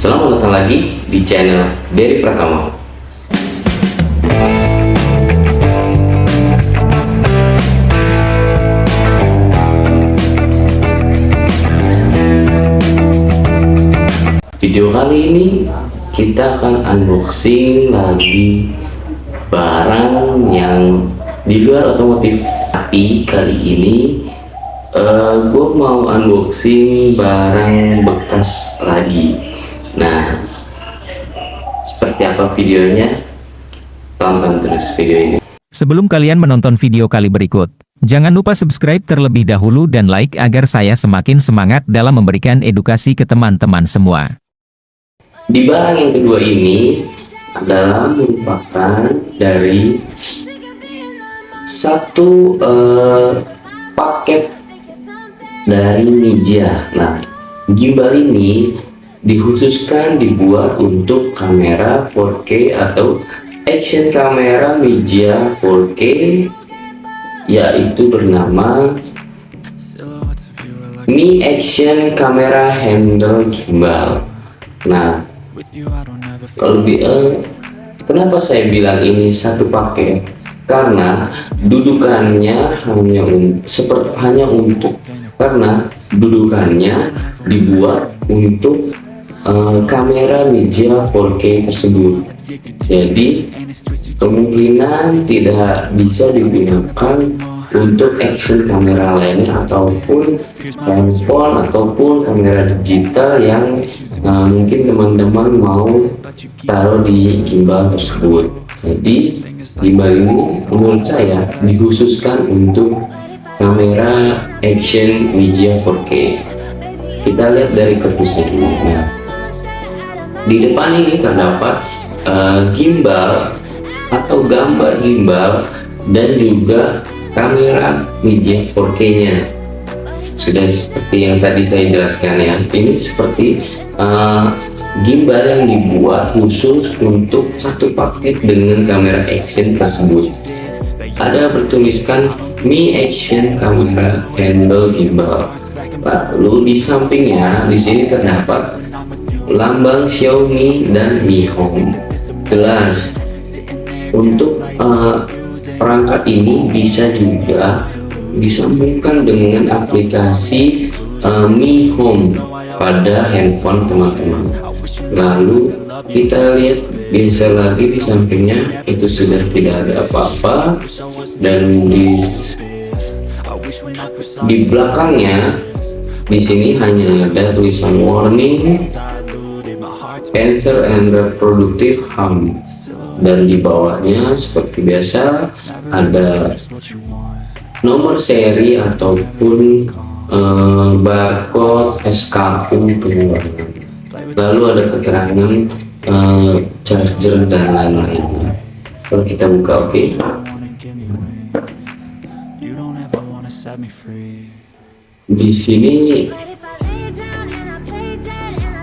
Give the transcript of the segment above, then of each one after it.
Selamat datang lagi di channel Dery Pratama. Video kali ini kita akan unboxing lagi barang yang di luar otomotif. Tapi kali ini gue mau unboxing barang bekas lagi. Nah, seperti apa videonya? Tonton terus video ini. Sebelum kalian menonton video kali berikut, jangan lupa subscribe terlebih dahulu dan like agar saya semakin semangat dalam memberikan edukasi ke teman-teman semua. Di barang yang kedua ini adalah merupakan dari satu paket dari media. Nah, gimbal ini dikhususkan dibuat untuk kamera 4K atau action kamera media 4K, yaitu bernama Mi Action Camera Handle Gimbal. Nah, kalau kenapa saya bilang ini satu paket? Karena dudukannya dibuat untuk kamera media 4K tersebut. Jadi kemungkinan tidak bisa digunakan untuk action kamera lainnya ataupun handphone ataupun kamera digital yang mungkin teman-teman mau taruh di gimbal tersebut. Jadi gimbal ini menurut saya dikhususkan untuk kamera action media 4K. Kita lihat dari kardusnya dulu. Nah, di depan ini terdapat gimbal atau gambar gimbal dan juga kamera media 4K-nya. Sudah seperti yang tadi saya jelaskan ya. Ini seperti gimbal yang dibuat khusus untuk satu paket dengan kamera action tersebut. Ada bertuliskan Mi Action Camera Handle Gimbal. Lalu di sampingnya di sini terdapat lambang Xiaomi dan Mi Home. Jelas untuk perangkat ini bisa juga disambungkan dengan aplikasi Mi Home pada handphone teman-teman. Lalu kita lihat geser lagi di sampingnya, itu sudah tidak ada apa-apa, dan di belakangnya di sini hanya ada tulisan warning cancer and reproductive harm, dan di bawahnya seperti biasa ada nomor seri ataupun barcode SKU penjualan. Lalu ada keterangan charger dan lain-lainnya. Kalau kita buka, oke. Di sini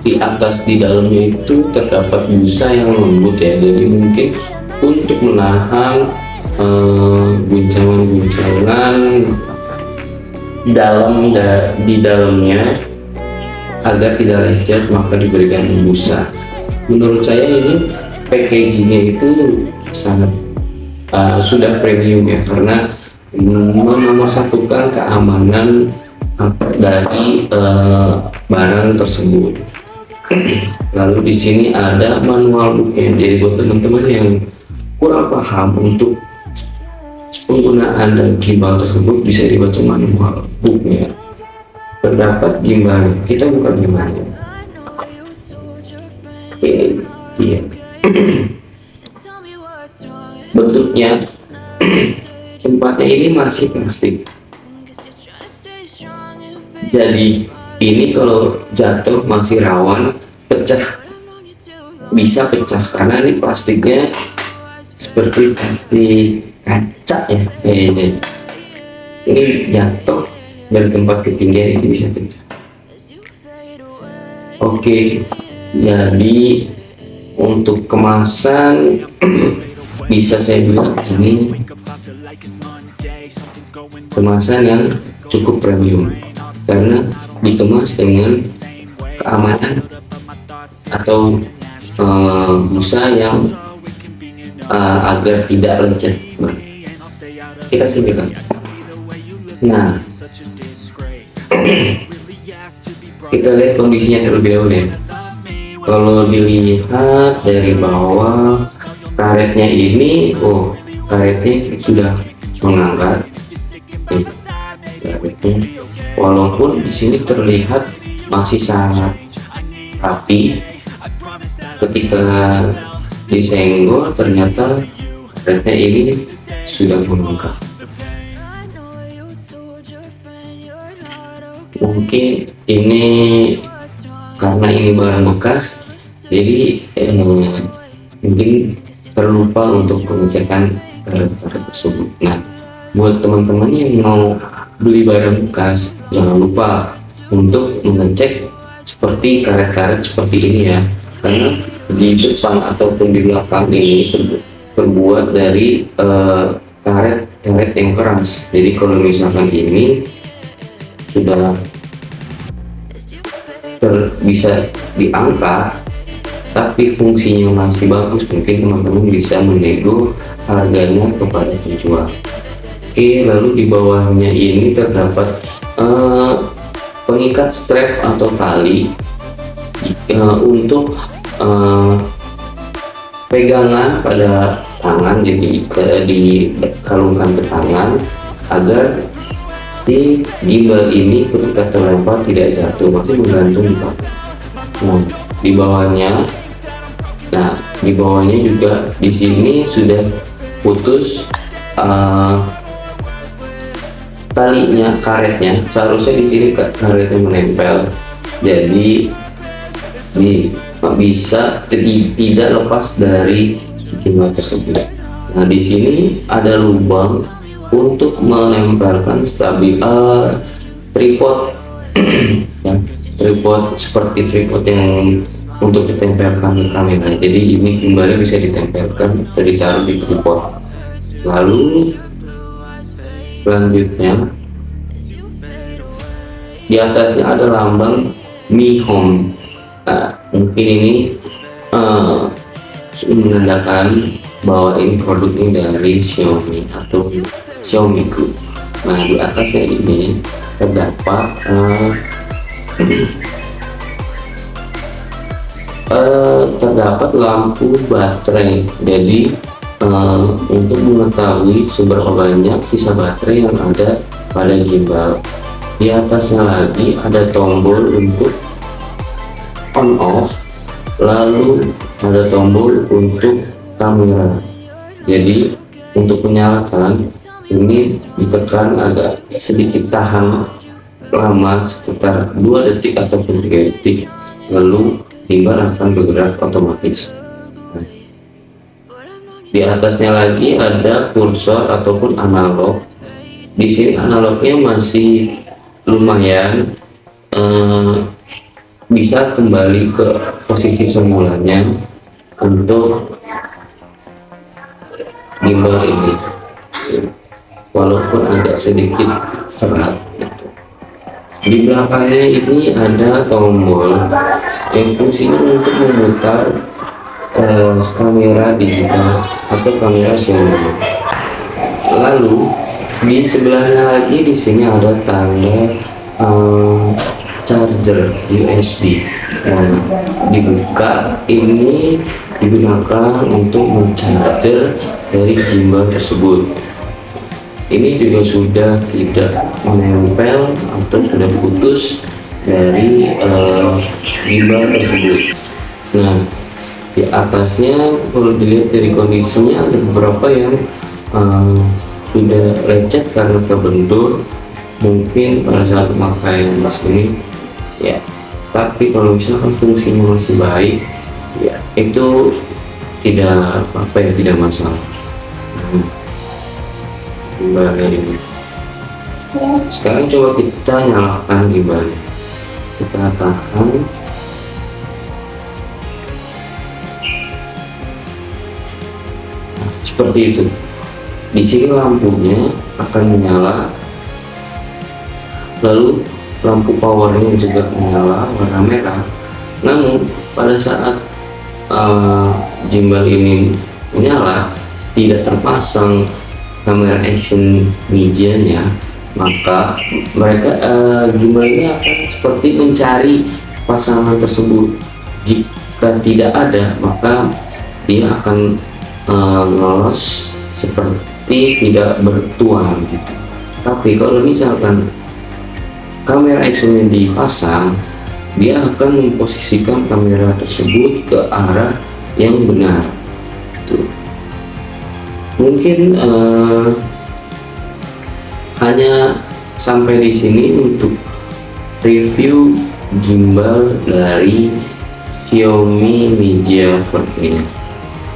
di atas di dalamnya itu terdapat busa yang lembut ya, jadi mungkin untuk menahan guncangan-guncangan di dalamnya agar tidak lecet, maka diberikan busa. Menurut saya ini packagingnya itu sangat sudah premium ya, karena menomorsatukan keamanan dari barang tersebut. Lalu di sini ada manual booknya. Jadi buat teman-teman yang kurang paham untuk penggunaan dan gimbal tersebut, bisa dibaca manual booknya. Terdapat gimbal, kita buka gimbalnya. Ini dia. Bentuknya tempatnya ini masih plastik. Jadi ini kalau jatuh masih rawan pecah, bisa pecah karena ini plastiknya seperti plastik kaca ya kayaknya. Ini jatuh dari tempat ketinggian itu bisa pecah. Oke, jadi untuk kemasan bisa saya bilang ini kemasan yang cukup premium karena dikemas dengan keamanan atau busa yang agar tidak lecet. Nah, kita singkirkan. Nah, kita lihat kondisinya terlebih dahulu ya. Kalau dilihat dari bawah, karetnya ini, karetnya sudah mengangkat. Karetnya, walaupun di sini terlihat masih sangat rapi, ketika disenggol ternyata karetnya ini sudah mengangkat. Mungkin ini karena ini barang bekas, jadi mungkin terlupa untuk pengecekan karet-karet tersebut. Nah, buat teman-teman yang mau beli barang bekas, jangan lupa untuk mengecek seperti karet-karet seperti ini ya, karena di depan ataupun di belakang ini terbuat dari karet-karet yang keras. Jadi kalau misalkan ini sudah bisa diangkat tapi fungsinya masih bagus, mungkin teman-teman bisa menego harganya kepada penjual. Oke, lalu di bawahnya ini terdapat pengikat strap atau tali untuk pegangan pada tangan, jadi dikalungkan ke tangan agar si gimbal ini ketika terlempar tidak jatuh, masih menggantung di bawah. Nah, di bawahnya juga di sini sudah putus talinya, karetnya. Seharusnya di sini karetnya menempel, jadi bisa tidak lepas dari gimbal tersebut. Nah, di sini ada lubang untuk menempelkan tripod ya, tripod seperti tripod yang untuk ditempelkan ke kamera. Jadi ini gimbalnya bisa ditempelkan atau ditaruh di tripod. Lalu selanjutnya di atasnya ada lambang Mi Home. Nah, mungkin ini menandakan bahwa ini produk ini dari Xiaomi atau Xiaomi Group. Nah, di atasnya ini terdapat terdapat lampu baterai. Jadi untuk mengetahui seberapa banyak sisa baterai yang ada pada gimbal. Di atasnya lagi ada tombol untuk on off, lalu ada tombol untuk kamera. Jadi untuk menyalakan ini ditekan agak sedikit tahan lama, sekitar 2 detik ataupun 3 detik, lalu gimbal akan bergerak otomatis. Di atasnya lagi ada kursor ataupun analog. Di sini analognya masih lumayan, bisa kembali ke posisi semulanya untuk gimbal ini, walaupun agak sedikit serat. Di belakangnya ini ada tombol yang fungsinya untuk memutar kamera digital atau kamera Xiaomi. Lalu di sebelahnya lagi di sini ada tanda charger USB. Nah, dibuka, ini digunakan untuk mencharger dari gimbal tersebut. Ini juga sudah tidak menempel atau sudah putus dari gimbal tersebut. Nah, di atasnya kalau dilihat dari kondisinya ada beberapa yang sudah lecet karena terbentur, mungkin pada saat pemakaian mas ini ya. Tapi kalau misalkan fungsinya masih baik ya, itu tidak tidak masalah. Gimbalnya ini sekarang coba kita nyalakan gimbalnya, kita tahan. Nah, seperti itu. Di sini lampunya akan menyala, lalu lampu powernya juga menyala warna merah. Namun pada saat gimbal ini menyala, tidak terpasang kamera action media-nya, maka mereka gimbal ini akan seperti mencari pasangan tersebut. Jika tidak ada, maka dia akan lolos seperti tidak bertuan gitu. Tapi kalau misalkan kamera actionnya dipasang, dia akan memposisikan kamera tersebut ke arah yang benar. Tuh. Mungkin hanya sampai di sini untuk review gimbal dari Xiaomi Mijia 4K.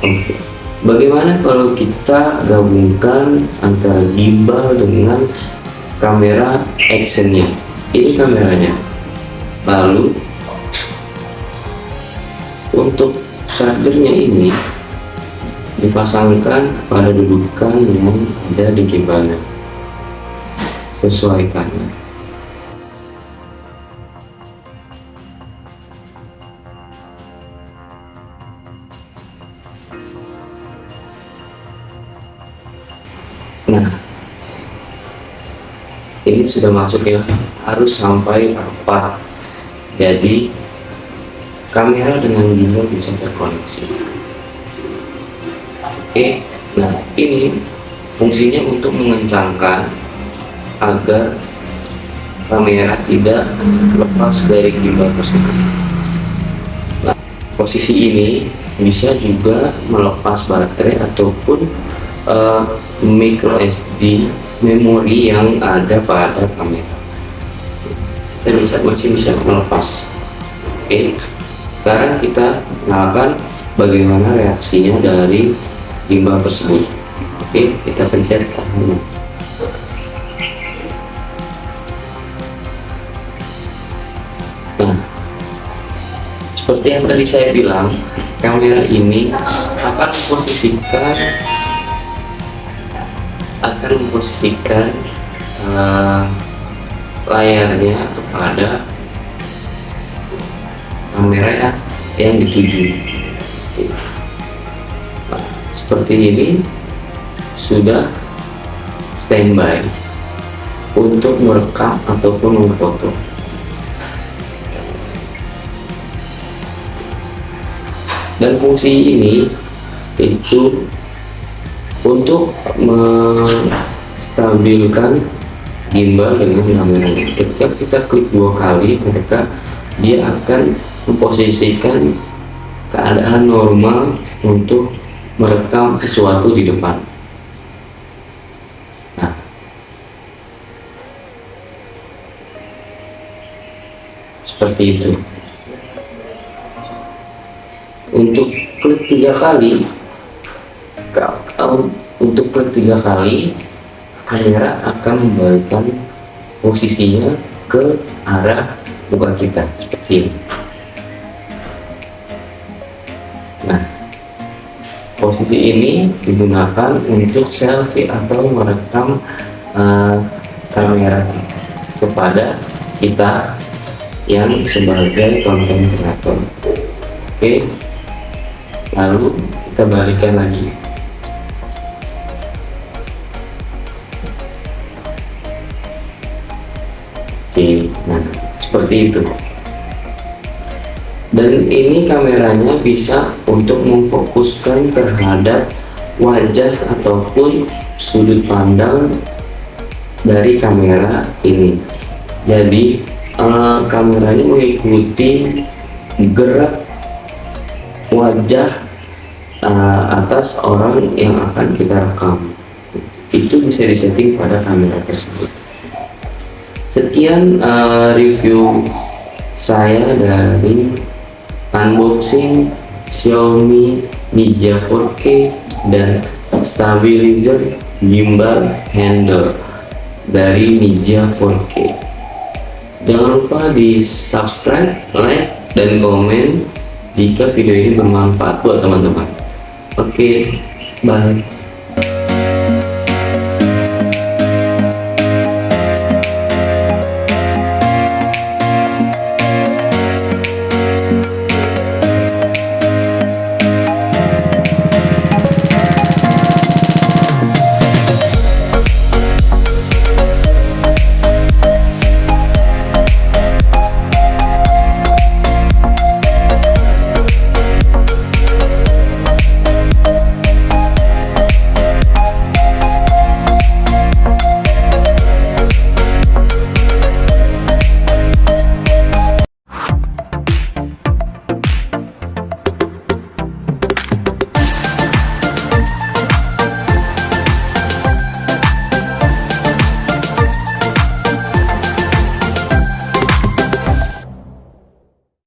Oke. Bagaimana kalau kita gabungkan antara gimbal dengan kamera actionnya? Ini kameranya. Lalu untuk chargernya ini dipasangkan kepada dudukan yang ada di gimbalnya. Sesuaikan. Nah, ini sudah masuk ya, harus sampai tepat. Jadi kamera dengan gimbal bisa terkoneksi. Oke, nah ini fungsinya untuk mengencangkan agar kamera tidak lepas dari gimbal tersebut. Nah, posisi ini bisa juga melepas baterai ataupun micro SD memori yang ada pada kamera. Kita masih bisa melepas. Oke, sekarang kita nyalakan bagaimana reaksinya dari gimbal tersebut. Oke, kita pencet tahannya. Nah, seperti yang tadi saya bilang, kamera ini akan memposisikan layarnya kepada kamera yang dituju. Nah, seperti ini sudah standby untuk merekam ataupun memfoto. Dan fungsi ini itu untuk menstabilkan gimbal dengan kameranya. Ketika kita klik 2 kali, maka dia akan memposisikan keadaan normal untuk merekam sesuatu di depan. Nah, seperti itu. Untuk klik 3 kali, kamera akan membalikkan posisinya ke arah muka kita seperti ini. Nah, posisi ini digunakan untuk selfie atau merekam kamera kepada kita yang sebagai konten kreator. Oke, lalu kita balikkan lagi. Oke, nah seperti itu. Dan ini kameranya bisa untuk memfokuskan terhadap wajah ataupun sudut pandang dari kamera ini. Jadi kameranya mengikuti gerak wajah atas orang yang akan kita rekam. Itu bisa disetting pada kamera tersebut. Sekian review saya dari unboxing Xiaomi Mijia 4K dan stabilizer gimbal handle dari Mijia 4K. Jangan lupa di subscribe, like, dan komen jika video ini bermanfaat buat teman-teman. Oke, bye.